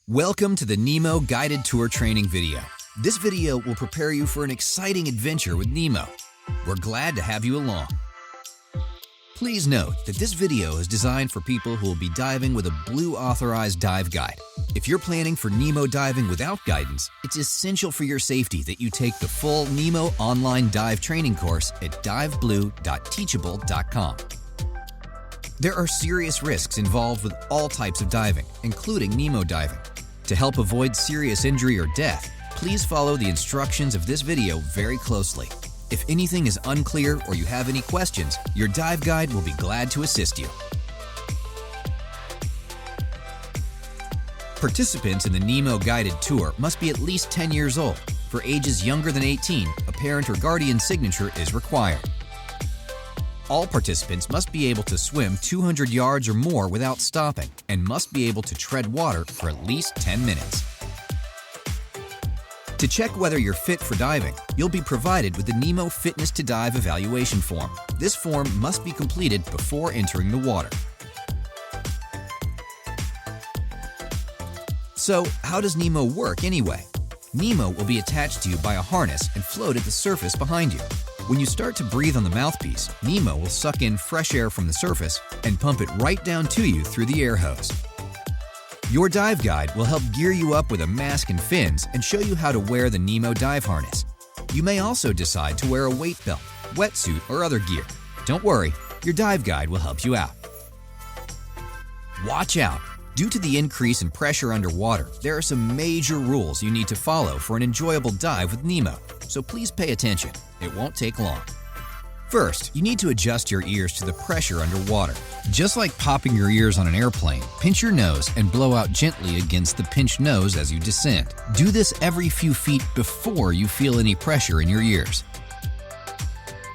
Welcome to the Nemo Guided Tour training video. This video will prepare you for an exciting adventure with Nemo. We're glad to have you along. Please note that this video is designed for people who will be diving with a BLU authorized dive guide. If you're planning for Nemo diving without guidance, it's essential for your safety that you take the full Nemo online dive training course at diveblu.teachable.com. There are serious risks involved with all types of diving, including Nemo diving. To help avoid serious injury or death, please follow the instructions of this video very closely. If anything is unclear or you have any questions, your dive guide will be glad to assist you. Participants in the Nemo Guided Tour must be at least 10 years old. For ages younger than 18, a parent or guardian signature is required. All participants must be able to swim 200 yards or more without stopping and must be able to tread water for at least 10 minutes. To check whether you're fit for diving, you'll be provided with the Nemo Fitness to Dive evaluation form. This form must be completed before entering the water. So, how does Nemo work anyway? Nemo will be attached to you by a harness and float at the surface behind you. When you start to breathe on the mouthpiece, Nemo will suck in fresh air from the surface and pump it right down to you through the air hose. Your dive guide will help gear you up with a mask and fins and show you how to wear the Nemo dive harness. You may also decide to wear a weight belt, wetsuit, or other gear. Don't worry, your dive guide will help you out. Watch out! Due to the increase in pressure underwater, there are some major rules you need to follow for an enjoyable dive with Nemo, so please pay attention. It won't take long. First, you need to adjust your ears to the pressure underwater. Just like popping your ears on an airplane, pinch your nose and blow out gently against the pinched nose as you descend. Do this every few feet before you feel any pressure in your ears.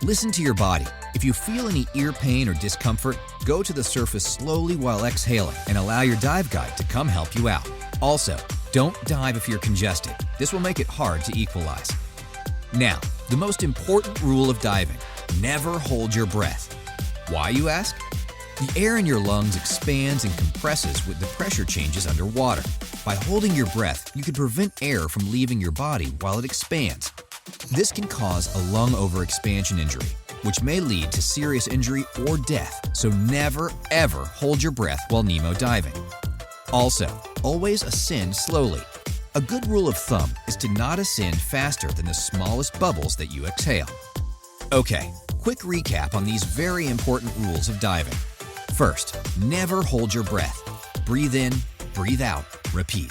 Listen to your body. If you feel any ear pain or discomfort, go to the surface slowly while exhaling and allow your dive guide to come help you out. Also, don't dive if you're congested. This will make it hard to equalize. Now, the most important rule of diving: never hold your breath. Why, you ask? The air in your lungs expands and compresses with the pressure changes underwater. By holding your breath, you can prevent air from leaving your body while it expands. This can cause a lung overexpansion injury, which may lead to serious injury or death, so never ever hold your breath while Nemo diving. Also, always ascend slowly. A good rule of thumb is to not ascend faster than the smallest bubbles that you exhale. Okay, quick recap on these very important rules of diving. First, never hold your breath. Breathe in, breathe out, repeat.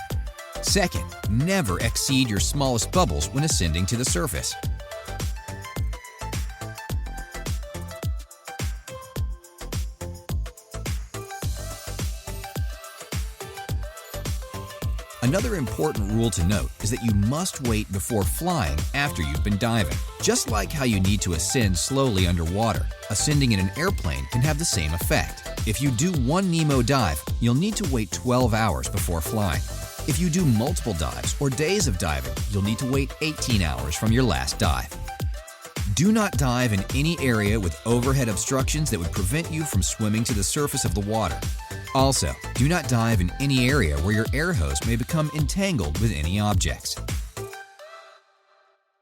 Second, never exceed your smallest bubbles when ascending to the surface. Another important rule to note is that you must wait before flying after you've been diving. Just like how you need to ascend slowly underwater, ascending in an airplane can have the same effect. If you do one Nemo dive, you'll need to wait 12 hours before flying. If you do multiple dives or days of diving, you'll need to wait 18 hours from your last dive. Do not dive in any area with overhead obstructions that would prevent you from swimming to the surface of the water. Also, do not dive in any area where your air hose may become entangled with any objects.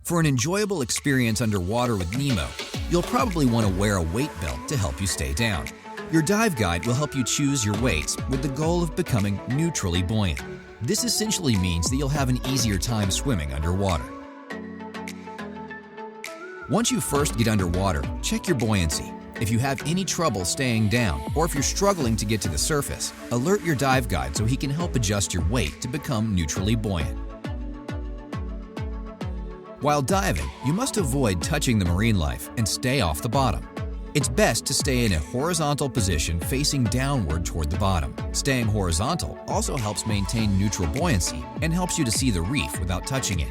For an enjoyable experience underwater with Nemo, you'll probably want to wear a weight belt to help you stay down. Your dive guide will help you choose your weights with the goal of becoming neutrally buoyant. This essentially means that you'll have an easier time swimming underwater. Once you first get underwater, check your buoyancy. If you have any trouble staying down, or if you're struggling to get to the surface, alert your dive guide so he can help adjust your weight to become neutrally buoyant. While diving, you must avoid touching the marine life and stay off the bottom. It's best to stay in a horizontal position facing downward toward the bottom. Staying horizontal also helps maintain neutral buoyancy and helps you to see the reef without touching it.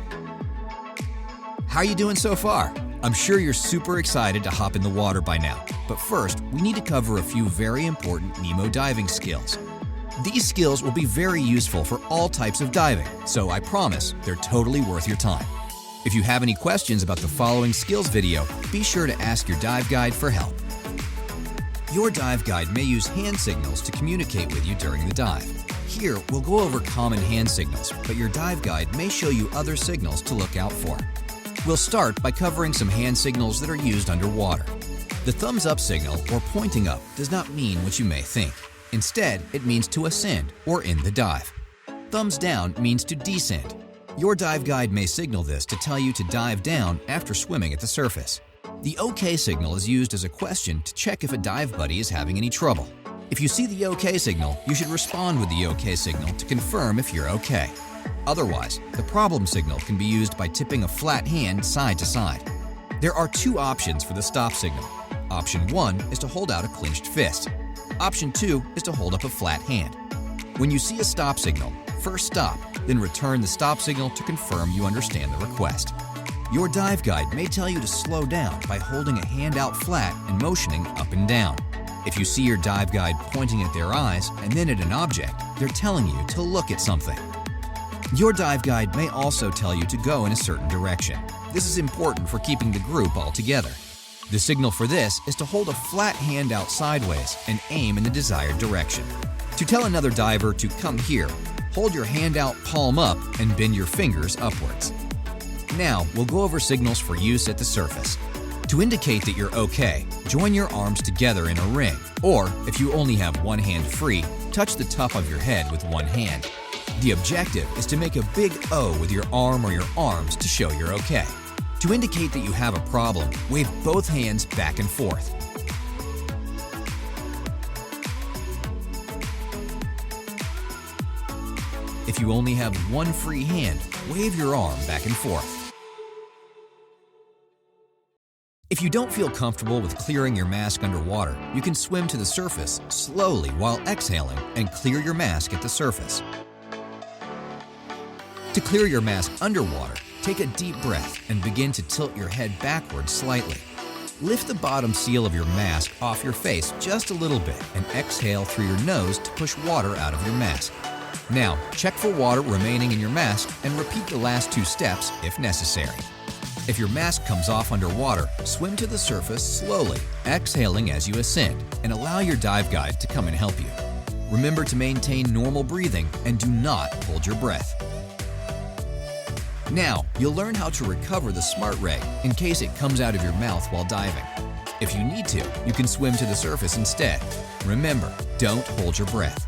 How are you doing so far? I'm sure you're super excited to hop in the water by now, but first, we need to cover a few very important Nemo diving skills. These skills will be very useful for all types of diving, so I promise they're totally worth your time. If you have any questions about the following skills video, be sure to ask your dive guide for help. Your dive guide may use hand signals to communicate with you during the dive. Here, we'll go over common hand signals, but your dive guide may show you other signals to look out for. We'll start by covering some hand signals that are used underwater. The thumbs up signal, or pointing up, does not mean what you may think. Instead, it means to ascend or end the dive. Thumbs down means to descend. Your dive guide may signal this to tell you to dive down after swimming at the surface. The OK signal is used as a question to check if a dive buddy is having any trouble. If you see the OK signal, you should respond with the OK signal to confirm if you're OK. Otherwise, the problem signal can be used by tipping a flat hand side to side. There are two options for the stop signal. Option 1 is to hold out a clenched fist. Option 2 is to hold up a flat hand. When you see a stop signal, first stop, then return the stop signal to confirm you understand the request. Your dive guide may tell you to slow down by holding a hand out flat and motioning up and down. If you see your dive guide pointing at their eyes and then at an object, they're telling you to look at something. Your dive guide may also tell you to go in a certain direction. This is important for keeping the group all together. The signal for this is to hold a flat hand out sideways and aim in the desired direction. To tell another diver to come here, hold your hand out palm up and bend your fingers upwards. Now, we'll go over signals for use at the surface. To indicate that you're okay, join your arms together in a ring, or if you only have one hand free, touch the top of your head with one hand. The objective is to make a big O with your arm or your arms to show you're okay. To indicate that you have a problem, wave both hands back and forth. If you only have one free hand, wave your arm back and forth. If you don't feel comfortable with clearing your mask underwater, you can swim to the surface slowly while exhaling and clear your mask at the surface. To clear your mask underwater, take a deep breath and begin to tilt your head backwards slightly. Lift the bottom seal of your mask off your face just a little bit and exhale through your nose to push water out of your mask. Now, check for water remaining in your mask and repeat the last two steps if necessary. If your mask comes off underwater, swim to the surface slowly, exhaling as you ascend, and allow your dive guide to come and help you. Remember to maintain normal breathing and do not hold your breath. Now, you'll learn how to recover the smart ray in case it comes out of your mouth while diving. If you need to, you can swim to the surface instead. Remember, don't hold your breath.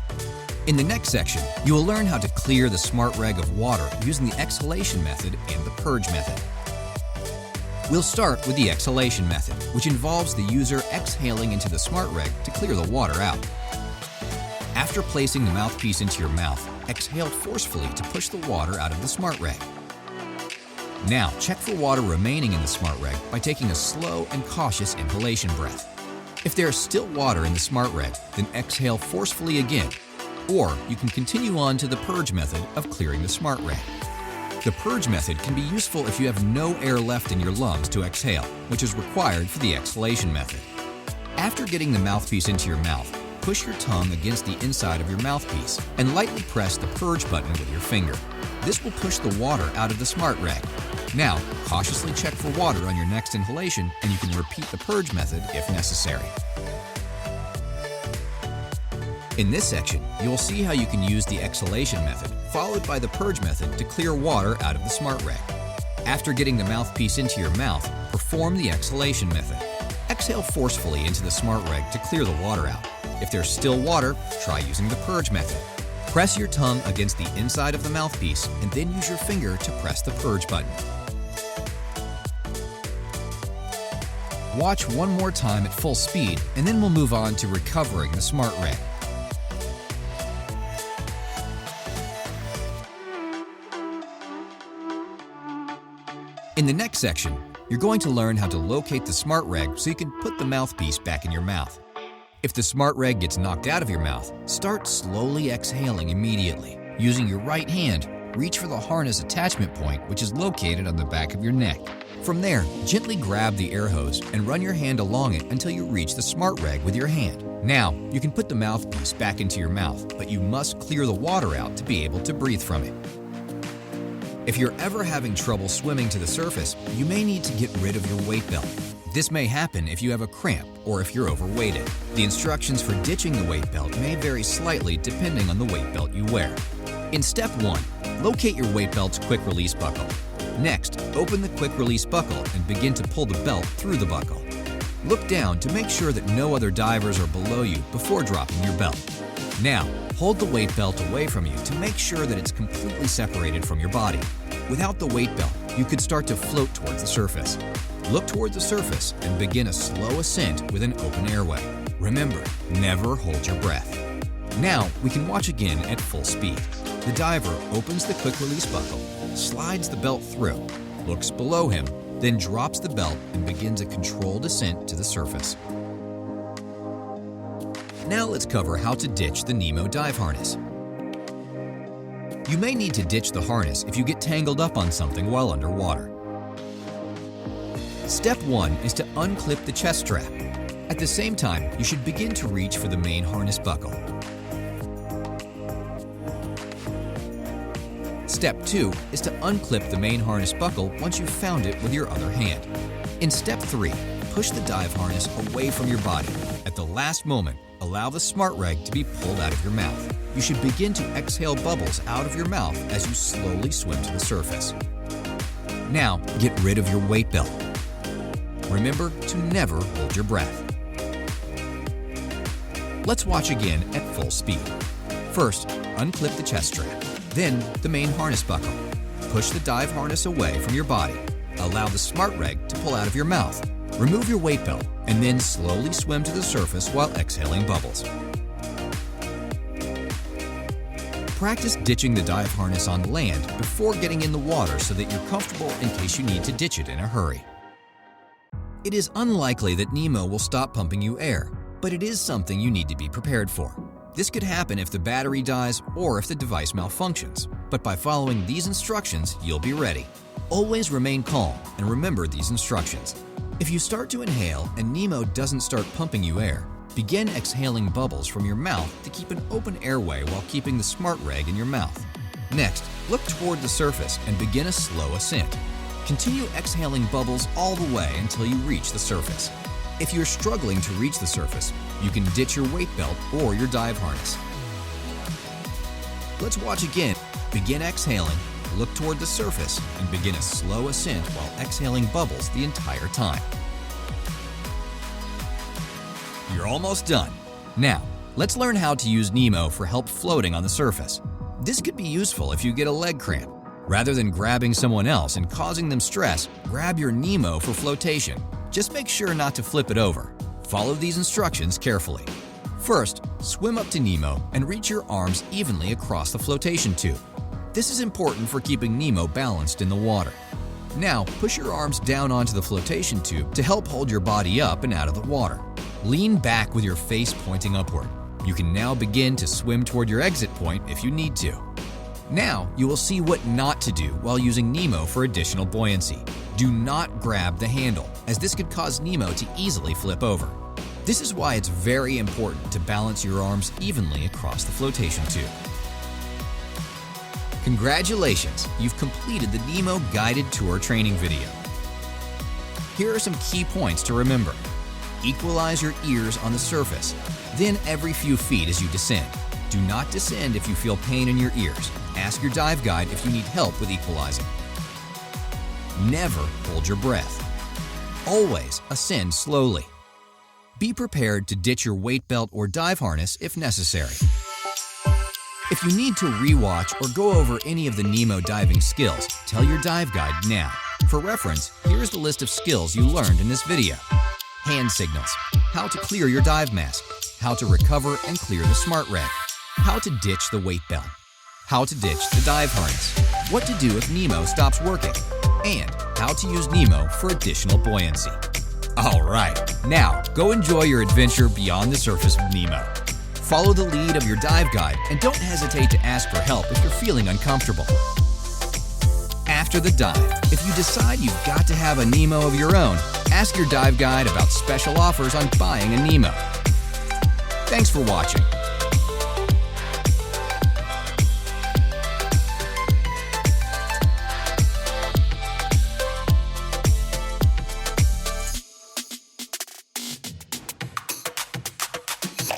In the next section, you will learn how to clear the smart rag of water using the exhalation method and the purge method. We'll start with the exhalation method, which involves the user exhaling into the smart rag to clear the water out. After placing the mouthpiece into your mouth, exhale forcefully to push the water out of the smart rag. Now, check for water remaining in the smart rag by taking a slow and cautious inhalation breath. If there is still water in the smart rag, then exhale forcefully again, or you can continue on to the purge method of clearing the smart rag. The purge method can be useful if you have no air left in your lungs to exhale, which is required for the exhalation method. After getting the mouthpiece into your mouth, push your tongue against the inside of your mouthpiece and lightly press the purge button with your finger. This will push the water out of the smart rag. Now, cautiously check for water on your next inhalation and you can repeat the purge method if necessary. In this section, you'll see how you can use the exhalation method, followed by the purge method to clear water out of the smart rag. After getting the mouthpiece into your mouth, perform the exhalation method. Exhale forcefully into the smart rag to clear the water out. If there's still water, try using the purge method. Press your tongue against the inside of the mouthpiece and then use your finger to press the purge button. Watch one more time at full speed and then we'll move on to recovering the smart rag. In the next section, you're going to learn how to locate the smart rag so you can put the mouthpiece back in your mouth. If the smart rag gets knocked out of your mouth, start slowly exhaling immediately. Using your right hand, reach for the harness attachment point, which is located on the back of your neck. From there, gently grab the air hose and run your hand along it until you reach the smart rag with your hand. Now, you can put the mouthpiece back into your mouth, but you must clear the water out to be able to breathe from it. If you're ever having trouble swimming to the surface, you may need to get rid of your weight belt. This may happen if you have a cramp or if you're overweighted. The instructions for ditching the weight belt may vary slightly depending on the weight belt you wear. In step 1, locate your weight belt's quick release buckle. Next, open the quick release buckle and begin to pull the belt through the buckle. Look down to make sure that no other divers are below you before dropping your belt. Now, hold the weight belt away from you to make sure that it's completely separated from your body. Without the weight belt, you could start to float towards the surface. Look toward the surface and begin a slow ascent with an open airway. Remember, never hold your breath. Now, we can watch again at full speed. The diver opens the quick release buckle, slides the belt through, looks below him, then drops the belt and begins a controlled ascent to the surface. Now let's cover how to ditch the Nemo dive harness. You may need to ditch the harness if you get tangled up on something while underwater. Step 1 is to unclip the chest strap. At the same time, you should begin to reach for the main harness buckle. Step 2 is to unclip the main harness buckle once you've found it with your other hand. In step 3, push the dive harness away from your body. At the last moment, allow the smart rag to be pulled out of your mouth. You should begin to exhale bubbles out of your mouth as you slowly swim to the surface. Now, get rid of your weight belt. Remember to never hold your breath. Let's watch again at full speed. First, unclip the chest strap, then the main harness buckle. Push the dive harness away from your body. Allow the smart rag to pull out of your mouth. Remove your weight belt, and then slowly swim to the surface while exhaling bubbles. Practice ditching the dive harness on land before getting in the water so that you're comfortable in case you need to ditch it in a hurry. It is unlikely that Nemo will stop pumping you air, but it is something you need to be prepared for. This could happen if the battery dies or if the device malfunctions, but by following these instructions, you'll be ready. Always remain calm and remember these instructions. If you start to inhale and Nemo doesn't start pumping you air, begin exhaling bubbles from your mouth to keep an open airway while keeping the smart rag in your mouth. Next, look toward the surface and begin a slow ascent. Continue exhaling bubbles all the way until you reach the surface. If you're struggling to reach the surface, you can ditch your weight belt or your dive harness. Let's watch again. Begin exhaling, look toward the surface, and begin a slow ascent while exhaling bubbles the entire time. You're almost done. Now, let's learn how to use Nemo for help floating on the surface. This could be useful if you get a leg cramp. Rather than grabbing someone else and causing them stress, grab your Nemo for flotation. Just make sure not to flip it over. Follow these instructions carefully. First, swim up to Nemo and reach your arms evenly across the flotation tube. This is important for keeping Nemo balanced in the water. Now, push your arms down onto the flotation tube to help hold your body up and out of the water. Lean back with your face pointing upward. You can now begin to swim toward your exit point if you need to. Now, you will see what not to do while using Nemo for additional buoyancy. Do not grab the handle, as this could cause Nemo to easily flip over. This is why it's very important to balance your arms evenly across the flotation tube. Congratulations! You've completed the Nemo Guided Tour training video. Here are some key points to remember. Equalize your ears on the surface, then every few feet as you descend. Do not descend if you feel pain in your ears. Ask your dive guide if you need help with equalizing. Never hold your breath. Always ascend slowly. Be prepared to ditch your weight belt or dive harness if necessary. If you need to rewatch or go over any of the Nemo diving skills, tell your dive guide now. For reference, here's the list of skills you learned in this video. Hand signals, how to clear your dive mask, how to recover and clear the smart rag, how to ditch the weight belt, how to ditch the dive harness, what to do if Nemo stops working, and how to use Nemo for additional buoyancy. All right, now go enjoy your adventure beyond the surface with Nemo. Follow the lead of your dive guide and don't hesitate to ask for help if you're feeling uncomfortable. After the dive, if you decide you've got to have a Nemo of your own, ask your dive guide about special offers on buying a Nemo. Thanks for watching.